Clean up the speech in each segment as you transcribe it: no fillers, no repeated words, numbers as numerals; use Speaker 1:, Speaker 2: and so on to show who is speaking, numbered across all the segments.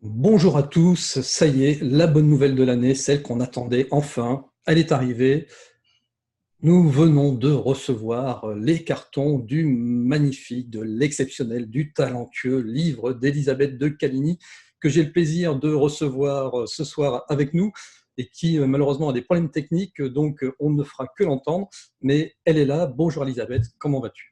Speaker 1: Bonjour à tous, ça y est, la bonne nouvelle de l'année, celle qu'on attendait enfin, elle est arrivée. Nous venons de recevoir les cartons du magnifique, de l'exceptionnel, du talentueux livre d'Elisabeth de Caligny que j'ai le plaisir de recevoir ce soir avec nous et qui malheureusement a des problèmes techniques, donc on ne fera que l'entendre, mais elle est là. Bonjour Elisabeth, comment vas-tu?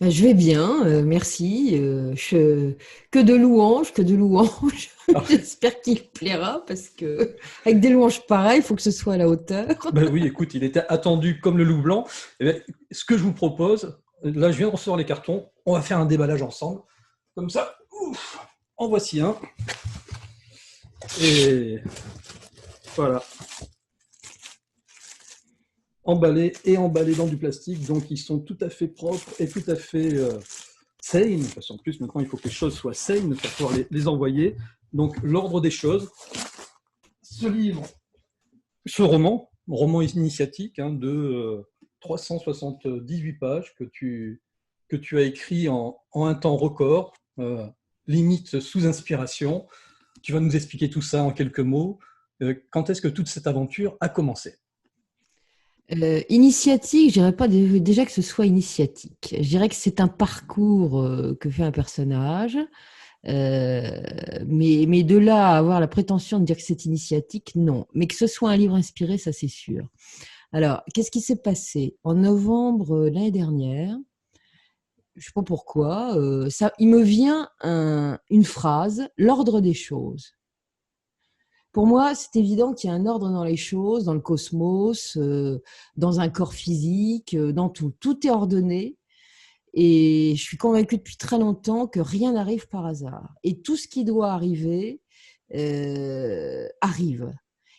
Speaker 2: Je vais bien, merci. Que de louanges, que de louanges. J'espère qu'il plaira parce que avec des louanges pareilles, il faut que ce soit à la hauteur.
Speaker 1: Ben oui, écoute, il était attendu comme le loup blanc. Eh bien, ce que je vous propose, là, je viens de recevoir les cartons. On va faire un déballage ensemble. Comme ça, ouf, en voici un. Et voilà, emballé et emballé dans du plastique. Donc, ils sont tout à fait propres et tout à fait saines. Parce qu'en plus, maintenant, il faut que les choses soient saines pour pouvoir les envoyer. Donc, l'ordre des choses. Ce livre, ce roman initiatique de 378 pages que tu as écrit en un temps record, limite sous inspiration. Tu vas nous expliquer tout ça en quelques mots. Quand est-ce que toute cette aventure a commencé?
Speaker 2: Initiatique, je dirais pas déjà que ce soit initiatique. Je dirais que c'est un parcours que fait un personnage, mais de là à avoir la prétention de dire que c'est initiatique, non. Mais que ce soit un livre inspiré, ça c'est sûr. Alors, qu'est-ce qui s'est passé? En novembre l'année dernière, je ne sais pas pourquoi, il me vient une phrase, l'ordre des choses. Pour moi, c'est évident qu'il y a un ordre dans les choses, dans le cosmos, dans un corps physique, dans tout. Tout est ordonné. Et je suis convaincue depuis très longtemps que rien n'arrive par hasard. Et tout ce qui doit arriver arrive.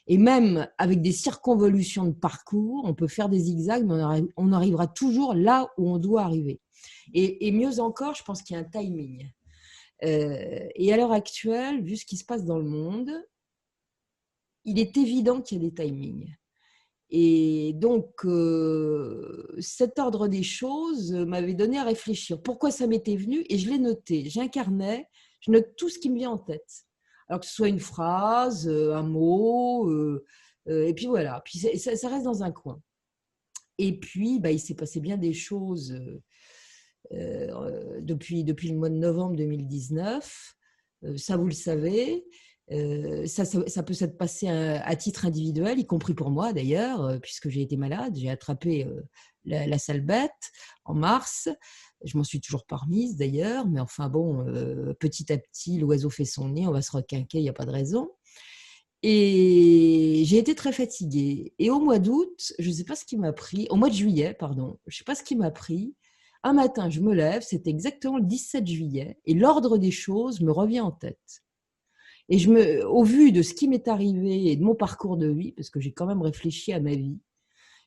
Speaker 2: Et même avec des circonvolutions de parcours, on peut faire des zigzags, mais on arrivera toujours là où on doit arriver. Et mieux encore, je pense qu'il y a un timing. Et à l'heure actuelle, vu ce qui se passe dans le monde, il est évident qu'il y a des timings. Et donc, cet ordre des choses m'avait donné à réfléchir. Pourquoi ça m'était venu? Et je l'ai noté. J'incarnais, je note tout ce qui me vient en tête. Alors que ce soit une phrase, un mot, et puis voilà. Puis ça reste dans un coin. Et puis, il s'est passé bien des choses depuis le mois de novembre 2019. Ça, vous le savez. Ça peut s'être passé à titre individuel, y compris pour moi d'ailleurs, puisque j'ai été malade. J'ai attrapé la sale bête en mars. Je m'en suis toujours pas remise d'ailleurs, mais enfin bon, petit à petit, l'oiseau fait son nid, on va se requinquer, il n'y a pas de raison. Et j'ai été très fatiguée. Et au mois d'août, je ne sais pas ce qui m'a pris, au mois de juillet, pardon, je ne sais pas ce qui m'a pris. Un matin, je me lève, c'était exactement le 17 juillet, et l'ordre des choses me revient en tête. Et au vu de ce qui m'est arrivé et de mon parcours de vie, parce que j'ai quand même réfléchi à ma vie,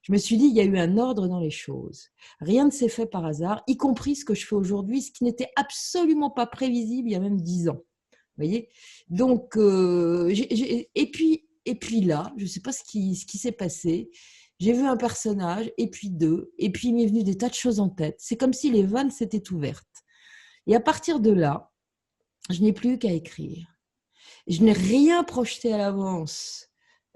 Speaker 2: je me suis dit, il y a eu un ordre dans les choses. Rien ne s'est fait par hasard, y compris ce que je fais aujourd'hui, ce qui n'était absolument pas prévisible il y a même 10 ans. Vous voyez? Donc, et puis là, je ne sais pas ce qui s'est passé. J'ai vu un personnage, et puis deux, et puis il m'est venu des tas de choses en tête. C'est comme si les vannes s'étaient ouvertes. Et à partir de là, je n'ai plus qu'à écrire. Je n'ai rien projeté à l'avance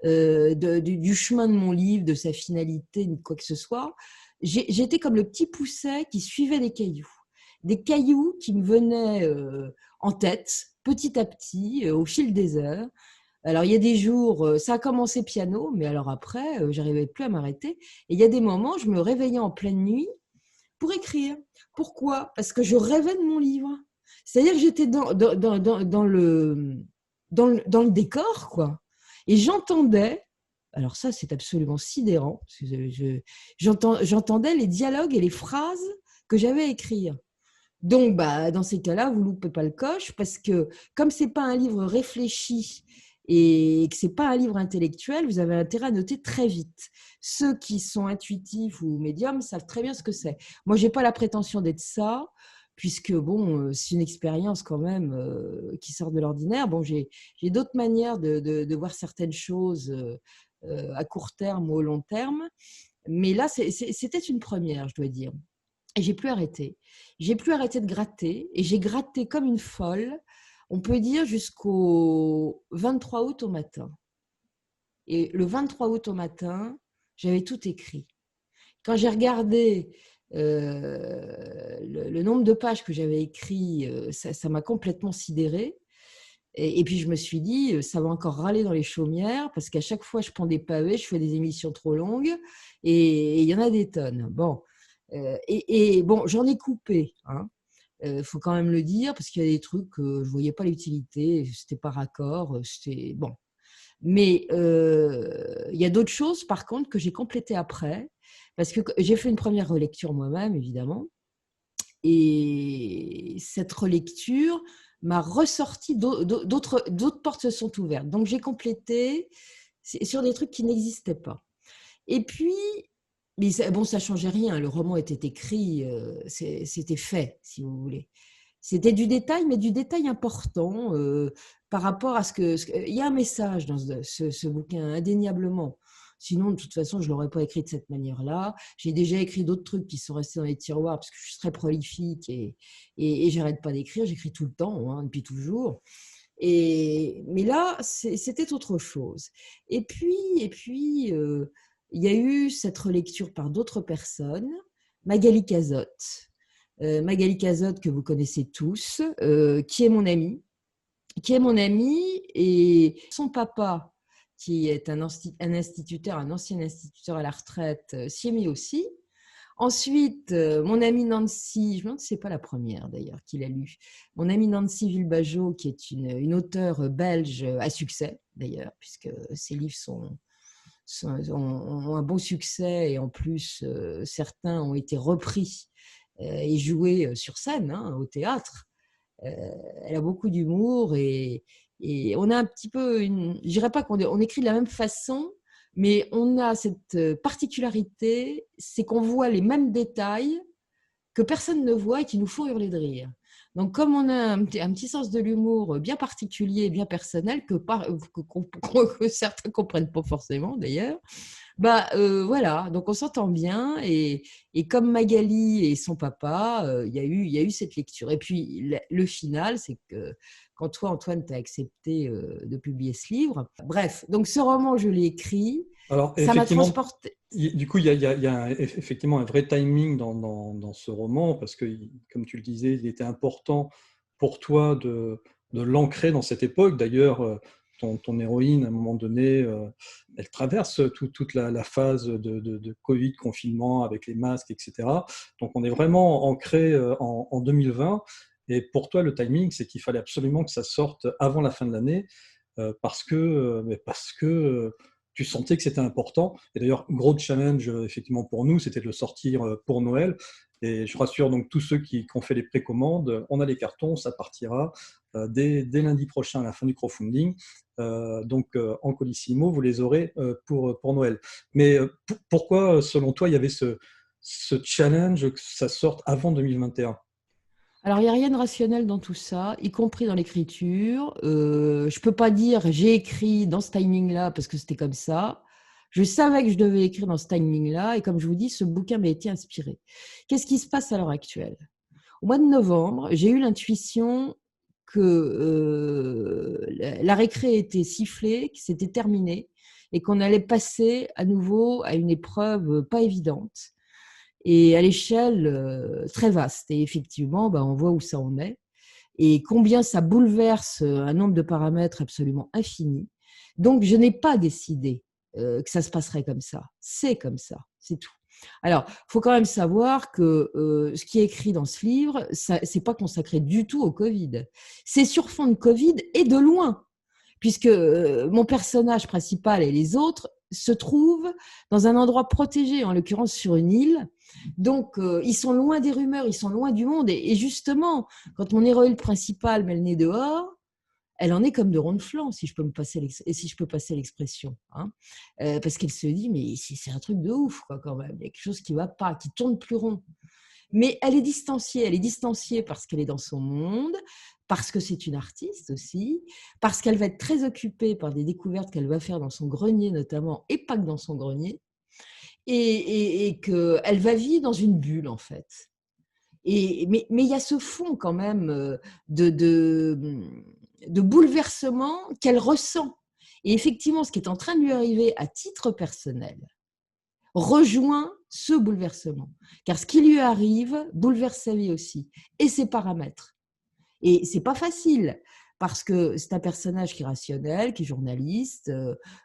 Speaker 2: du chemin de mon livre, de sa finalité, ni quoi que ce soit. J'étais comme le petit pousset qui suivait des cailloux qui me venaient en tête, petit à petit, au fil des heures. Alors, il y a des jours, ça a commencé piano, mais alors après, j'arrivais plus à m'arrêter. Et il y a des moments, je me réveillais en pleine nuit pour écrire. Pourquoi? Parce que je rêvais de mon livre. C'est-à-dire que j'étais dans le décor, quoi. Et j'entendais, alors ça, c'est absolument sidérant, parce que j'entendais les dialogues et les phrases que j'avais à écrire. Donc, dans ces cas-là, vous ne loupez pas le coche, parce que comme ce n'est pas un livre réfléchi et que ce n'est pas un livre intellectuel, vous avez intérêt à noter très vite. Ceux qui sont intuitifs ou médiums savent très bien ce que c'est. Moi, je n'ai pas la prétention d'être ça, puisque bon, c'est une expérience quand même qui sort de l'ordinaire. Bon, j'ai d'autres manières de voir certaines choses à court terme ou au long terme, mais là, c'était une première, je dois dire. Et j'ai plus arrêté. J'ai plus arrêté de gratter, et j'ai gratté comme une folle, on peut dire jusqu'au 23 août au matin. Et le 23 août au matin, j'avais tout écrit. Quand j'ai regardé le nombre de pages que j'avais écrit, ça m'a complètement sidérée. Et puis je me suis dit, ça va encore râler dans les chaumières, parce qu'à chaque fois, je prends des pavés, je fais des émissions trop longues, et il y en a des tonnes. Bon, bon, j'en ai coupé, hein. Faut quand même le dire, parce qu'il y a des trucs que je voyais pas l'utilité, c'était pas raccord, c'était bon. Mais il y a d'autres choses, par contre, que j'ai complétées après, parce que j'ai fait une première relecture moi-même, évidemment, et cette relecture m'a ressorti d'autres portes se sont ouvertes. Donc j'ai complété sur des trucs qui n'existaient pas. Et puis, mais bon, ça changeait rien. Le roman était écrit, c'était fait, si vous voulez. C'était du détail, mais du détail important par rapport à il y a un message dans ce bouquin, indéniablement. Sinon, de toute façon, je ne l'aurais pas écrit de cette manière-là. J'ai déjà écrit d'autres trucs qui sont restés dans les tiroirs parce que je suis très prolifique et je n'arrête pas d'écrire. J'écris tout le temps, hein, depuis toujours. Mais là, c'était autre chose. Et puis, il y a eu cette relecture par d'autres personnes. Magali Cazotte. Magali Cazotte, que vous connaissez tous, qui est mon amie. Et son papa, qui est un instituteur, un ancien instituteur à la retraite, s'y est mis aussi. Ensuite, mon amie Nancy, je me demande si ce n'est pas la première d'ailleurs qu'il a lu, mon amie Nancy Vilbageau, qui est une auteure belge à succès d'ailleurs, puisque ses livres ont un bon succès, et en plus, certains ont été repris et joués sur scène, hein, au théâtre. Elle a beaucoup d'humour, et on a un petit peu je dirais pas qu'on écrit de la même façon, mais on a cette particularité, c'est qu'on voit les mêmes détails que personne ne voit et qui nous font hurler de rire. Donc, comme on a un petit sens de l'humour bien particulier, bien personnel, que certains ne comprennent pas forcément d'ailleurs, voilà, donc on s'entend bien, et comme Magali et son papa, il y a eu cette lecture. Et puis le final, c'est que quand toi, Antoine, tu as accepté de publier ce livre, bref, donc ce roman, je l'ai écrit,
Speaker 1: Alors,
Speaker 2: ça m'a
Speaker 1: effectivement,
Speaker 2: transporté.
Speaker 1: du coup, il y a effectivement un vrai timing dans ce roman, parce que, comme tu le disais, il était important pour toi de l'ancrer dans cette époque. D'ailleurs, ton héroïne, à un moment donné, elle traverse toute la phase de Covid, confinement, avec les masques, etc. Donc, on est vraiment ancré en 2020. Et pour toi, le timing, c'est qu'il fallait absolument que ça sorte avant la fin de l'année, parce que tu sentais que c'était important. Et d'ailleurs, gros challenge, effectivement, pour nous, c'était de le sortir pour Noël. Et je rassure donc tous ceux qui ont fait les précommandes, on a les cartons, ça partira dès lundi prochain, à la fin du crowdfunding. Donc, en colissimo, vous les aurez pour Noël. Mais pourquoi, selon toi, il y avait ce challenge que ça sorte avant 2021 ?
Speaker 2: Alors, il n'y a rien de rationnel dans tout ça, y compris dans l'écriture. Je ne peux pas dire j'ai écrit dans ce timing-là parce que c'était comme ça. Je savais que je devais écrire dans ce timing-là, et comme je vous dis, ce bouquin m'a été inspiré. Qu'est-ce qui se passe à l'heure actuelle ? Au mois de novembre, j'ai eu l'intuition que la récré était sifflée, que c'était terminé, et qu'on allait passer à nouveau à une épreuve pas évidente, et à l'échelle très vaste. Et effectivement, on voit où ça en est, et combien ça bouleverse un nombre de paramètres absolument infini. Donc, je n'ai pas décidé que ça se passerait comme ça. C'est comme ça, c'est tout. Alors, il faut quand même savoir que ce qui est écrit dans ce livre, ce n'est pas consacré du tout au Covid. C'est sur fond de Covid, et de loin, puisque mon personnage principal et les autres se trouvent dans un endroit protégé, en l'occurrence sur une île. Donc, ils sont loin des rumeurs, ils sont loin du monde. Et justement, quand mon héroïne principale met le nez dehors, elle en est comme de ronde-flanc, si je peux passer l'expression, hein. Parce qu'elle se dit, mais c'est un truc de ouf, quoi, quand même. Il y a quelque chose qui ne va pas, qui tourne plus rond. Mais elle est distanciée. Elle est distanciée parce qu'elle est dans son monde, parce que c'est une artiste aussi, parce qu'elle va être très occupée par des découvertes qu'elle va faire dans son grenier notamment, et pas que dans son grenier, et qu'elle va vivre dans une bulle, en fait. Mais il y a ce fond quand même de, de, de bouleversement qu'elle ressent. Et effectivement, ce qui est en train de lui arriver à titre personnel rejoint ce bouleversement. Car ce qui lui arrive bouleverse sa vie aussi, et ses paramètres. Et c'est pas facile, parce que c'est un personnage qui est rationnel, qui est journaliste.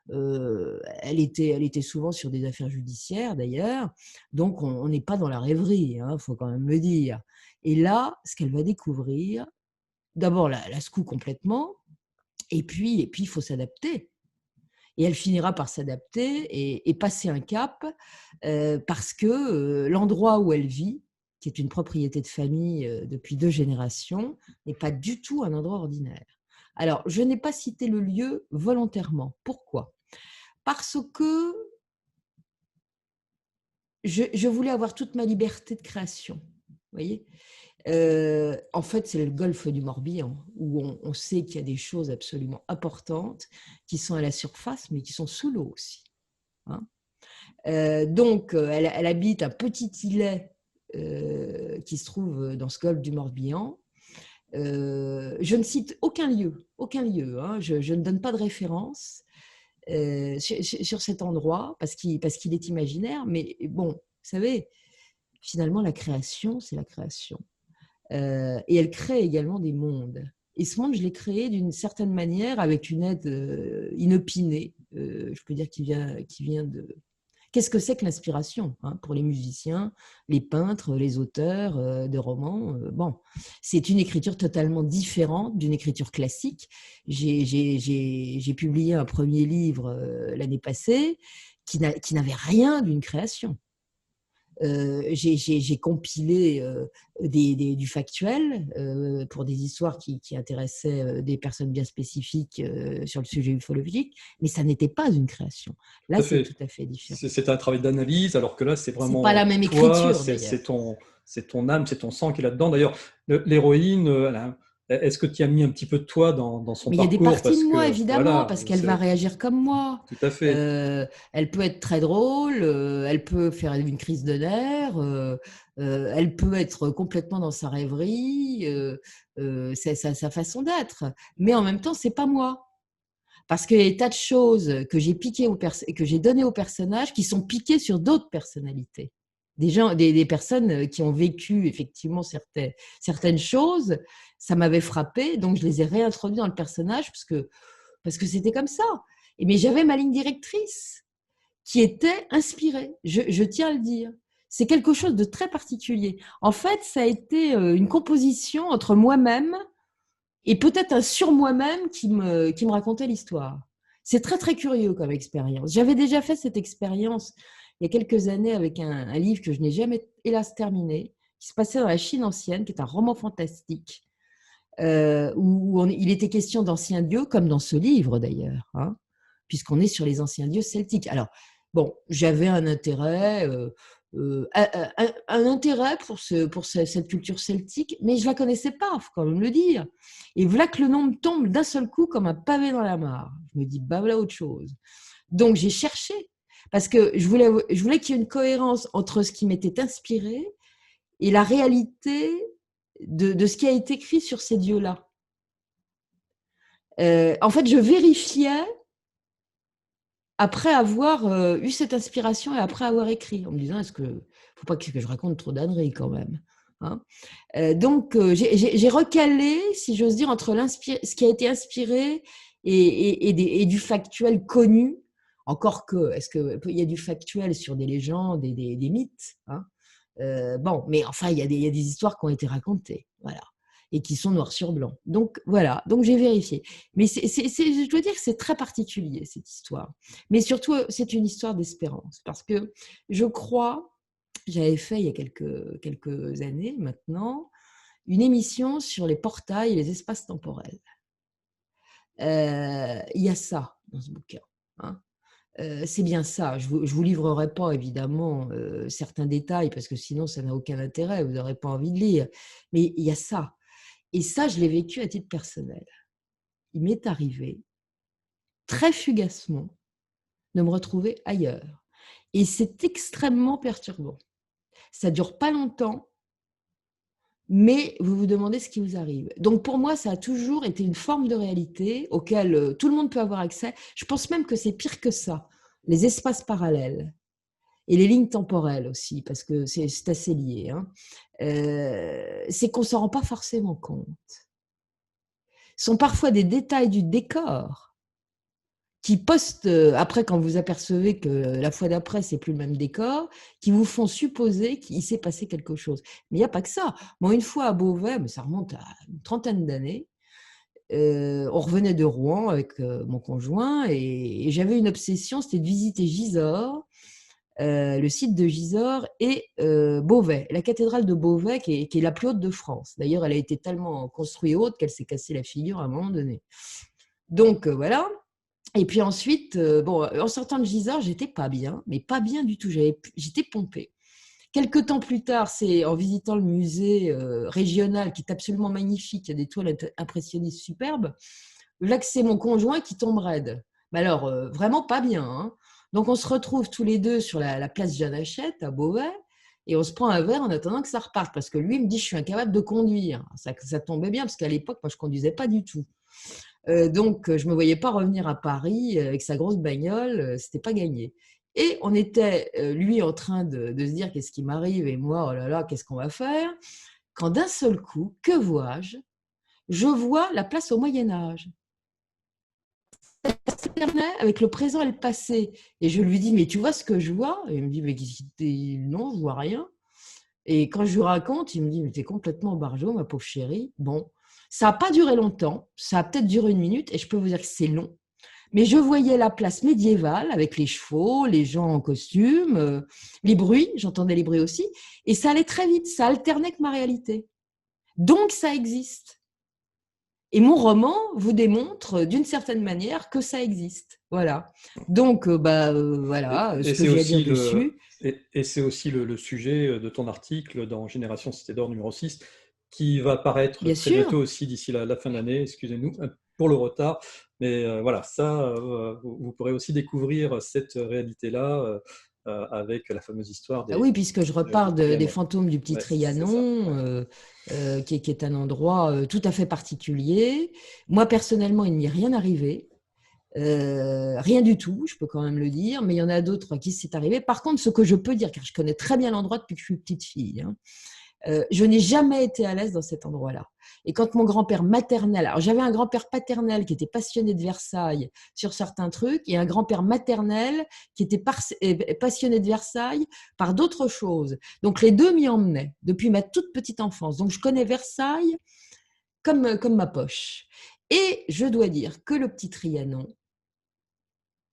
Speaker 2: Elle était souvent sur des affaires judiciaires, d'ailleurs. Donc, on n'est pas dans la rêverie, hein, faut quand même le dire. Et là, ce qu'elle va découvrir, d'abord, la secoue complètement, et puis il faut s'adapter. Et elle finira par s'adapter et passer un cap, parce que l'endroit où elle vit, qui est une propriété de famille depuis 2 générations, n'est pas du tout un endroit ordinaire. Alors, je n'ai pas cité le lieu volontairement. Pourquoi? Parce que je voulais avoir toute ma liberté de création. Vous voyez? En fait, c'est le golfe du Morbihan, où on sait qu'il y a des choses absolument importantes qui sont à la surface, mais qui sont sous l'eau aussi, hein. Donc, elle habite un petit îlet qui se trouve dans ce golfe du Morbihan. Je ne cite aucun lieu, hein, je ne donne pas de référence sur cet endroit parce qu'il est imaginaire, mais bon, vous savez, finalement, la création, c'est la création. Et elle crée également des mondes. Et ce monde, je l'ai créé d'une certaine manière avec une aide inopinée, je peux dire, qui vient de... Qu'est-ce que c'est que l'inspiration, hein, pour les musiciens, les peintres, les auteurs de romans? Bon, c'est une écriture totalement différente d'une écriture classique. J'ai publié un premier livre l'année passée qui n'avait rien d'une création. J'ai compilé du factuel pour des histoires qui intéressaient des personnes bien spécifiques sur le sujet ufologique, mais ça n'était pas une création. Là,
Speaker 1: Tout à
Speaker 2: c'est
Speaker 1: fait.
Speaker 2: tout à fait différent.
Speaker 1: C'est un travail d'analyse, alors que là, c'est
Speaker 2: C'est pas la
Speaker 1: vraiment
Speaker 2: même
Speaker 1: toi,
Speaker 2: écriture d'ailleurs.
Speaker 1: c'est ton âme, c'est ton sang qui est là-dedans. D'ailleurs, l'héroïne, est-ce que tu as mis un petit peu de toi dans son
Speaker 2: Mais il y a des
Speaker 1: parcours?
Speaker 2: parties
Speaker 1: Parce
Speaker 2: de moi,
Speaker 1: que,
Speaker 2: évidemment,
Speaker 1: voilà,
Speaker 2: parce qu'elle va réagir comme moi.
Speaker 1: tout à fait.
Speaker 2: Elle peut être très drôle, elle peut faire une crise de nerfs, elle peut être complètement dans sa rêverie, c'est sa façon d'être. Mais en même temps, c'est pas moi. Parce qu'il y a des tas de choses que j'ai données aux personnages qui sont piquées sur d'autres personnalités. Des personnes qui ont vécu effectivement certaines choses, ça m'avait frappé, donc je les ai réintroduites dans le personnage parce que c'était comme ça. Mais j'avais ma ligne directrice qui était inspirée, je tiens à le dire. C'est quelque chose de très particulier. En fait, ça a été une composition entre moi-même et peut-être un sur moi-même qui me racontait l'histoire. C'est très, très curieux comme expérience. J'avais déjà fait cette expérience il y a quelques années avec un livre que je n'ai jamais, hélas, terminé, qui se passait dans la Chine ancienne, qui est un roman fantastique, où il était question d'anciens dieux, comme dans ce livre d'ailleurs, hein, puisqu'on est sur les anciens dieux celtiques. Alors, bon, j'avais un intérêt, un intérêt pour cette culture celtique, mais je ne la connaissais pas, il faut quand même le dire. Et voilà que le nom me tombe d'un seul coup comme un pavé dans la mare. Je me dis, bah voilà autre chose. Donc j'ai cherché, parce que je voulais qu'il y ait une cohérence entre ce qui m'était inspiré et la réalité de ce qui a été écrit sur ces dieux-là. En fait, je vérifiais après avoir eu cette inspiration et après avoir écrit, en me disant, est-ce que faut pas que je raconte trop d'âneries quand même, hein. Donc, j'ai recalé, si j'ose dire, entre ce qui a été inspiré et du factuel connu, encore que, est-ce qu'il y a du factuel sur des légendes et des mythes, hein, bon, mais enfin, il y a des histoires qui ont été racontées, voilà, et qui sont noir sur blanc. Donc, voilà, donc j'ai vérifié. Mais je dois dire que c'est très particulier, cette histoire. Mais surtout, c'est une histoire d'espérance, parce que je crois, j'avais fait il y a quelques années maintenant, une émission sur les portails et les espaces temporels. Il y a ça dans ce bouquin, hein. C'est bien ça. Je vous livrerai pas évidemment certains détails parce que sinon ça n'a aucun intérêt, vous n'aurez pas envie de lire. Mais il y a ça. Et ça, je l'ai vécu à titre personnel. Il m'est arrivé, très fugacement, de me retrouver ailleurs. Et c'est extrêmement perturbant. Ça dure pas longtemps, mais vous vous demandez ce qui vous arrive. Donc pour moi, ça a toujours été une forme de réalité auquel tout le monde peut avoir accès. Je pense même que c'est pire que ça. Les espaces parallèles et les lignes temporelles aussi, parce que c'est assez lié, hein. C'est qu'on ne s'en rend pas forcément compte. Ce sont parfois des détails du décor qui postent, après quand vous apercevez que la fois d'après, c'est plus le même décor, qui vous font supposer qu'il s'est passé quelque chose. Mais il n'y a pas que ça. Moi, une fois à Beauvais, mais ça remonte à une trentaine d'années, on revenait de Rouen avec mon conjoint et j'avais une obsession, c'était de visiter Gisors, le site de Gisors et Beauvais, la cathédrale de Beauvais qui est la plus haute de France. D'ailleurs, elle a été tellement construite haute qu'elle s'est cassée la figure à un moment donné. Donc voilà. Et puis ensuite, bon, en sortant de Gisors, j'étais pas bien, mais pas bien du tout. J'étais pompée. Quelques temps plus tard, c'est en visitant le musée régional qui est absolument magnifique, il y a des toiles impressionnistes superbes. Là, que c'est mon conjoint qui tombe raide. Mais alors, vraiment pas bien, hein. Donc, on se retrouve tous les deux sur la place Jeanne Hachette à Beauvais et on se prend un verre en attendant que ça reparte parce que lui il me dit je suis incapable de conduire. Ça tombait bien parce qu'à l'époque, moi, je conduisais pas du tout. Donc, je ne me voyais pas revenir à Paris avec sa grosse bagnole, c'était pas gagné. Et on était, lui, en train de se dire qu'est-ce qui m'arrive et moi, oh là là, qu'est-ce qu'on va faire? Quand d'un seul coup, que vois-je? Je vois la place au Moyen-Âge. Avec le présent et le passé. Et je lui dis, mais tu vois ce que je vois? Et il me dit, mais non, je vois rien. Et quand je lui raconte, il me dit, mais t'es complètement barjot, ma pauvre chérie. Bon, ça n'a pas duré longtemps, ça a peut-être duré une minute, et je peux vous dire que c'est long. Mais je voyais la place médiévale avec les chevaux, les gens en costume, les bruits, j'entendais les bruits aussi, et ça allait très vite, ça alternait avec ma réalité. Donc ça existe. Et mon roman vous démontre d'une certaine manière que ça existe. Voilà. Donc, voilà ce
Speaker 1: Et
Speaker 2: que
Speaker 1: c'est
Speaker 2: j'ai à dire
Speaker 1: aussi
Speaker 2: dessus.
Speaker 1: et c'est aussi le sujet de ton article dans Génération Cité d'Or numéro 6, qui va paraître
Speaker 2: Bien
Speaker 1: très bientôt
Speaker 2: sûr.
Speaker 1: aussi d'ici la fin de l'année. Excusez-nous pour le retard. Mais voilà, ça, vous pourrez aussi découvrir cette réalité-là avec la fameuse histoire
Speaker 2: Ah oui, puisque je
Speaker 1: du
Speaker 2: repars des
Speaker 1: Trianon.
Speaker 2: fantômes du petit
Speaker 1: Ouais, c'est ça.
Speaker 2: Trianon,
Speaker 1: Ouais.
Speaker 2: qui est un endroit tout à fait particulier. Moi, personnellement, il n'y est rien arrivé. Rien du tout, je peux quand même le dire, mais il y en a d'autres à qui c'est arrivé. Par contre, ce que je peux dire, car je connais très bien l'endroit depuis que je suis petite fille, hein, je n'ai jamais été à l'aise dans cet endroit-là. Et quand mon grand-père maternel, alors j'avais un grand-père paternel qui était passionné de Versailles sur certains trucs, et un grand-père maternel qui était passionné de Versailles par d'autres choses. Donc les deux m'y emmenaient depuis ma toute petite enfance. Donc je connais Versailles comme ma poche. Et je dois dire que le petit Trianon,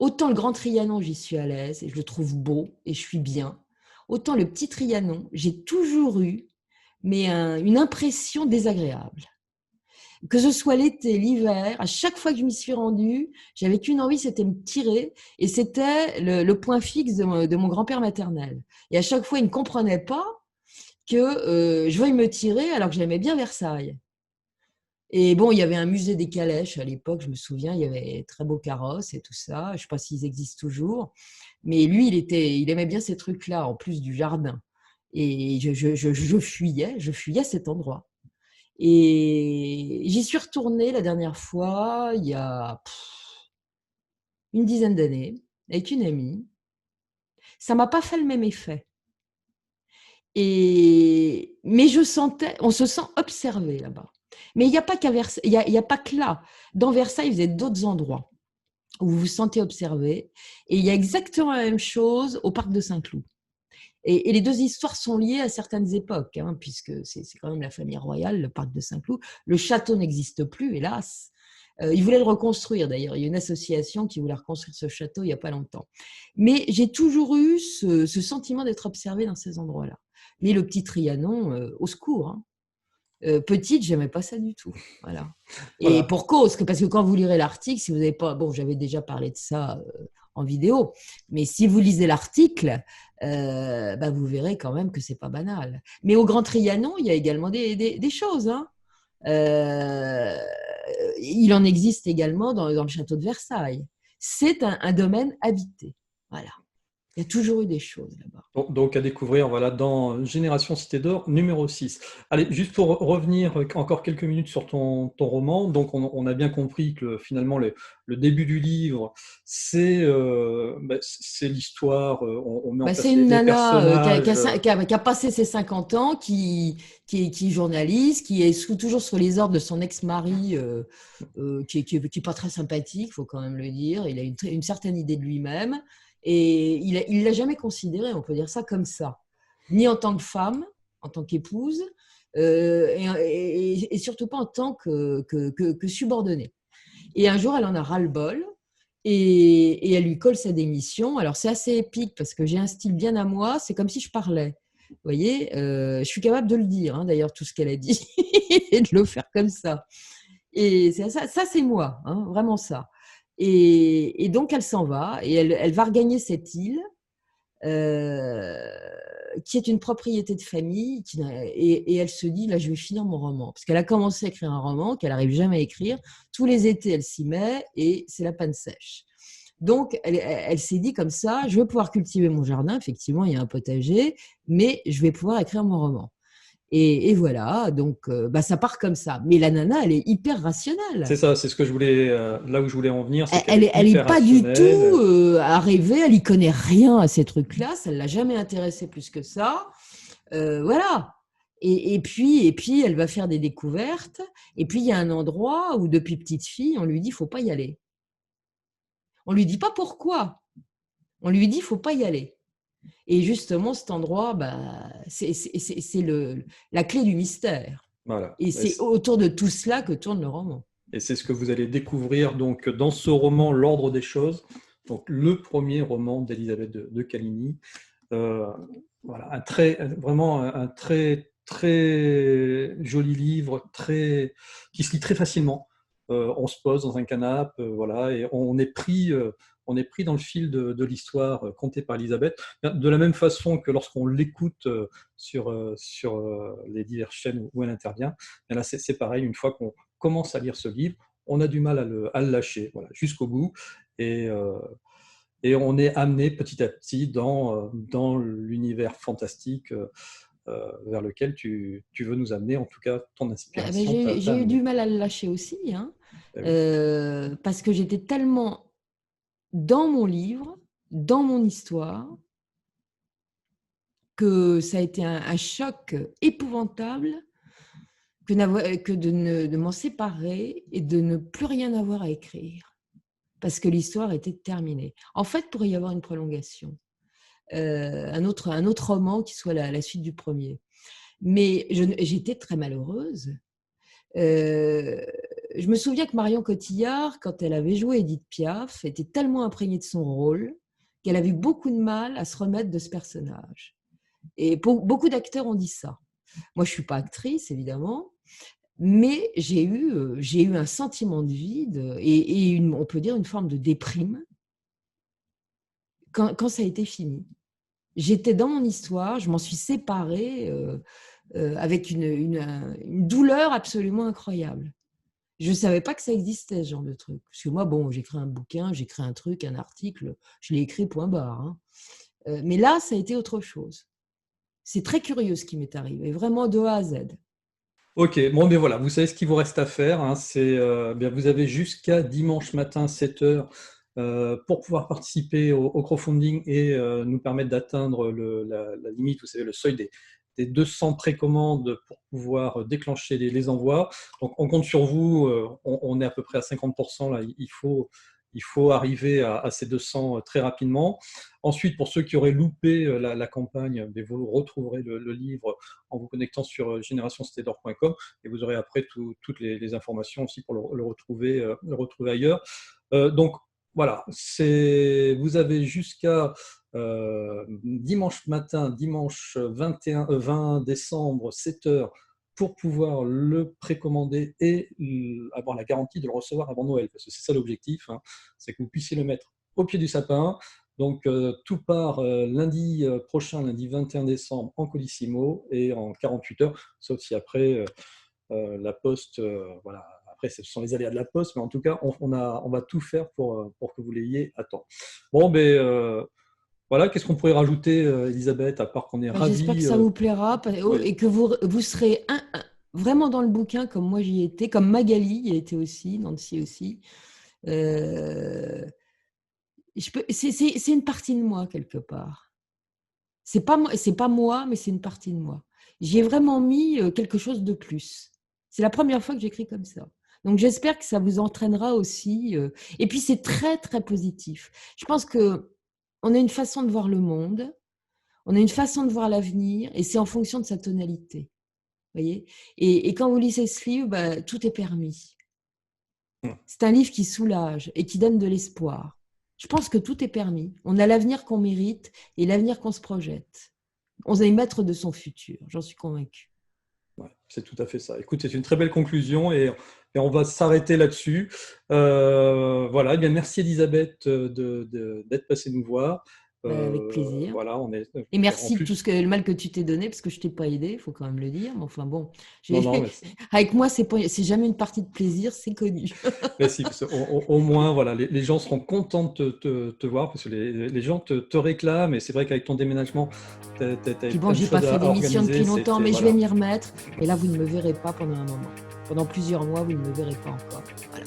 Speaker 2: autant le grand Trianon, j'y suis à l'aise et je le trouve beau et je suis bien. Autant le petit Trianon, j'ai toujours eu une impression désagréable. Que ce soit l'été, l'hiver, à chaque fois que je m'y suis rendue, j'avais qu'une envie, c'était me tirer, et c'était le point fixe de mon grand-père maternel. Et à chaque fois, il ne comprenait pas que je veuille me tirer alors que j'aimais bien Versailles. Et bon, il y avait un musée des calèches à l'époque, je me souviens, il y avait très beaux carrosses et tout ça. Je ne sais pas s'ils existent toujours. Mais lui, il aimait bien ces trucs-là, en plus du jardin. Et je fuyais cet endroit. Et j'y suis retournée la dernière fois, il y a une dizaine d'années, avec une amie. Ça m'a pas fait le même effet. Mais on se sent observé là-bas. Mais il n'y a pas qu'à Versailles, il y a pas que là. Dans Versailles, vous êtes d'autres endroits où vous vous sentez observé. Et il y a exactement la même chose au parc de Saint-Cloud. Et les deux histoires sont liées à certaines époques, hein, puisque c'est quand même la famille royale, le parc de Saint-Cloud. Le château n'existe plus, hélas. Ils voulaient le reconstruire, d'ailleurs. Il y a une association qui voulait reconstruire ce château il n'y a pas longtemps. Mais j'ai toujours eu ce sentiment d'être observé dans ces endroits-là. Mais le petit Trianon, au secours, hein. Petite, j'aimais pas ça du tout. Voilà. Et
Speaker 1: Voilà.
Speaker 2: pour cause, parce que quand vous lirez l'article, si vous n'avez pas, bon, j'avais déjà parlé de ça en vidéo, mais si vous lisez l'article, bah, vous verrez quand même que c'est pas banal. Mais au Grand Trianon, il y a également des choses. Hein. Euh, il en existe également dans le château de Versailles. C'est un domaine habité. Voilà. Il y a toujours eu des choses là-bas.
Speaker 1: Donc, à découvrir voilà, dans Génération Cité d'Or, numéro 6. Allez, juste pour revenir encore quelques minutes sur ton roman, donc on a bien compris que finalement le début du livre, c'est l'histoire, on met en
Speaker 2: Bah, c'est
Speaker 1: place
Speaker 2: une
Speaker 1: les
Speaker 2: nana
Speaker 1: personnages.
Speaker 2: qui a passé ses 50 ans, qui est journaliste, qui est toujours sur les ordres de son ex-mari, qui est pas très sympathique, il faut quand même le dire. Il a une certaine idée de lui-même et il l'a jamais considéré, on peut dire ça comme ça, ni en tant que femme, en tant qu'épouse, et surtout pas en tant que subordonnée. Et un jour, elle en a ras-le-bol et elle lui colle sa démission. Alors, c'est assez épique parce que j'ai un style bien à moi. C'est comme si je parlais. Vous voyez, je suis capable de le dire, hein, d'ailleurs, tout ce qu'elle a dit, et de le faire comme ça. Et ça c'est moi, hein, vraiment ça. Et donc, elle s'en va et elle va regagner cette île euh, qui est une propriété de famille. Et elle se dit, là, je vais finir mon roman. Parce qu'elle a commencé à écrire un roman qu'elle n'arrive jamais à écrire. Tous les étés, elle s'y met et c'est la panne sèche. Donc, elle s'est dit comme ça, je vais pouvoir cultiver mon jardin. Effectivement, il y a un potager, mais je vais pouvoir écrire mon roman. Et voilà, donc bah, ça part comme ça. Mais la nana, elle est hyper
Speaker 1: C'est
Speaker 2: rationnelle.
Speaker 1: ça, c'est ce que je voulais, là où je voulais en venir, c'est qu'elle
Speaker 2: Elle,
Speaker 1: est
Speaker 2: elle est
Speaker 1: hyper
Speaker 2: pas du tout
Speaker 1: rationnelle.
Speaker 2: à rêver, elle y connaît rien à ces trucs-là, ça ne l'a jamais intéressée plus que ça. Voilà. Et puis, elle va faire des découvertes. Et puis, il y a un endroit où, depuis petite fille, on lui dit, faut pas y aller. On lui dit pas pourquoi. On lui dit, faut pas y aller. Et justement, cet endroit, bah, c'est la clé du mystère.
Speaker 1: Voilà.
Speaker 2: Et c'est autour de tout cela que tourne le roman.
Speaker 1: Et c'est ce que vous allez découvrir donc dans ce roman, L'Ordre des choses, donc le premier roman d'Elisabeth de Caligny. Euh, voilà, vraiment un très, très joli livre, qui se lit très facilement. On se pose dans un canapé, voilà, et on est pris dans le fil de l'histoire contée par Elisabeth, de la même façon que lorsqu'on l'écoute sur les diverses chaînes où elle intervient. Et là, c'est pareil, une fois qu'on commence à lire ce livre, on a du mal à le lâcher, voilà, jusqu'au bout. Et, euh, et on est amené petit à petit dans l'univers fantastique vers lequel tu veux nous amener, en tout cas ton
Speaker 2: Ah, mais
Speaker 1: inspiration t'a
Speaker 2: j'ai eu
Speaker 1: amené.
Speaker 2: du mal à le lâcher aussi, hein,
Speaker 1: Eh oui.
Speaker 2: parce que j'étais tellement dans mon livre, dans mon histoire, que ça a été un choc épouvantable de m'en séparer et de ne plus rien avoir à écrire, parce que l'histoire était terminée. En fait, il pourrait y avoir une prolongation, un autre roman qui soit la suite du premier. Mais j'étais très malheureuse. Euh, je me souviens que Marion Cotillard, quand elle avait joué Édith Piaf, était tellement imprégnée de son rôle qu'elle avait eu beaucoup de mal à se remettre de ce personnage. Et beaucoup d'acteurs ont dit ça. Moi, je ne suis pas actrice, évidemment, mais j'ai eu un sentiment de vide et on peut dire une forme de déprime quand ça a été fini. J'étais dans mon histoire, je m'en suis séparée avec une douleur absolument incroyable. Je ne savais pas que ça existait, ce genre de truc. Parce que moi, bon, j'écris un bouquin, j'écris un truc, un article, je l'ai écrit point barre. Hein. Mais là, ça a été autre chose. C'est très curieux ce qui m'est arrivé, vraiment de A à Z.
Speaker 1: Ok, bon, mais voilà, vous savez ce qu'il vous reste à faire. Hein, bien, vous avez jusqu'à dimanche matin 7h pour pouvoir participer au crowdfunding et nous permettre d'atteindre la limite, vous savez, le seuil des 200 précommandes pour pouvoir déclencher les envois. Donc, on compte sur vous. On est à peu près à 50% là. Il faut arriver à ces 200 très rapidement. Ensuite, pour ceux qui auraient loupé la campagne, vous retrouverez le livre en vous connectant sur générationstedor.com et vous aurez après toutes les informations aussi pour le retrouver ailleurs. Donc voilà, vous avez jusqu'à dimanche matin, dimanche 20 décembre, 7h, pour pouvoir le précommander et avoir la garantie de le recevoir avant Noël, parce que c'est ça l'objectif, hein, c'est que vous puissiez le mettre au pied du sapin. Donc tout part lundi prochain, lundi 21 décembre en Colissimo et en 48 heures, sauf si après la poste, voilà, après ce sont les aléas de la poste, mais en tout cas on va tout faire pour que vous l'ayez à temps. Bon, voilà, qu'est-ce qu'on pourrait rajouter, Elisabeth, à part qu'on est
Speaker 2: J'espère que
Speaker 1: ravis.
Speaker 2: ça vous plaira
Speaker 1: Oui.
Speaker 2: et que vous serez vraiment dans le bouquin comme moi j'y étais, comme Magali y a été aussi, Nancy aussi. C'est une partie de moi quelque part. C'est pas moi, mais c'est une partie de moi. J'y ai vraiment mis quelque chose de plus. C'est la première fois que j'écris comme ça. Donc j'espère que ça vous entraînera aussi. Et puis c'est très très positif. Je pense que on a une façon de voir le monde, on a une façon de voir l'avenir, et c'est en fonction de sa tonalité. Voyez. Et quand vous lisez ce livre, tout est permis. C'est un livre qui soulage et qui donne de l'espoir. Je pense que tout est permis. On a l'avenir qu'on mérite et l'avenir qu'on se projette. On est maître de son futur, j'en suis convaincue.
Speaker 1: Ouais, c'est tout à fait ça. Écoute, c'est une très belle conclusion et on va s'arrêter là-dessus. Voilà, eh bien, merci Elisabeth d'être passée nous voir.
Speaker 2: Avec plaisir.
Speaker 1: Voilà,
Speaker 2: et merci
Speaker 1: en
Speaker 2: de
Speaker 1: plus,
Speaker 2: le mal que tu t'es donné, parce que je t'ai pas aidé, il faut quand même le dire. Mais enfin bon,
Speaker 1: non,
Speaker 2: avec moi, c'est jamais une partie de plaisir, c'est connu.
Speaker 1: merci, parce au moins, voilà, les gens seront contents de te voir, parce que les gens te réclament, et c'est vrai qu'avec ton déménagement, tu as
Speaker 2: Puis
Speaker 1: plein
Speaker 2: bon,
Speaker 1: de
Speaker 2: j'ai pas
Speaker 1: choses
Speaker 2: fait
Speaker 1: à
Speaker 2: d'émission
Speaker 1: organiser.
Speaker 2: depuis longtemps, mais je
Speaker 1: Voilà.
Speaker 2: vais m'y remettre. Et là, vous ne me verrez pas pendant un moment. Pendant plusieurs mois, vous ne me verrez pas encore. Voilà.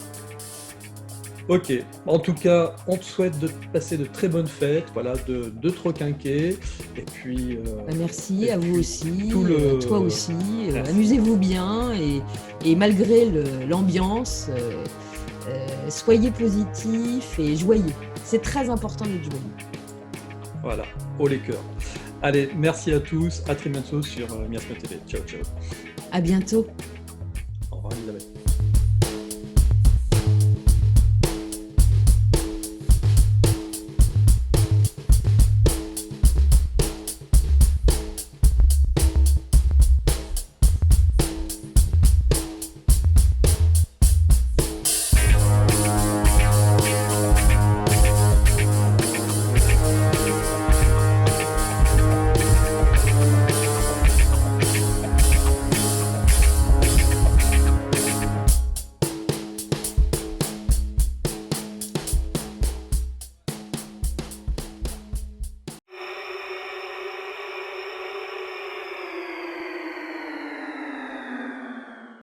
Speaker 1: Ok, en tout cas, on te souhaite de passer de très bonnes fêtes, voilà, de te requinquer, et puis...
Speaker 2: Merci à vous aussi, toi aussi.
Speaker 1: Merci.
Speaker 2: Amusez-vous bien et malgré l'ambiance, soyez positifs et joyeux. C'est très important d'être joyeux.
Speaker 1: Voilà, haut les cœurs. Allez, merci à tous, à très bientôt sur Miasma TV. Ciao, ciao.
Speaker 2: À bientôt.
Speaker 1: Au revoir Elisabeth.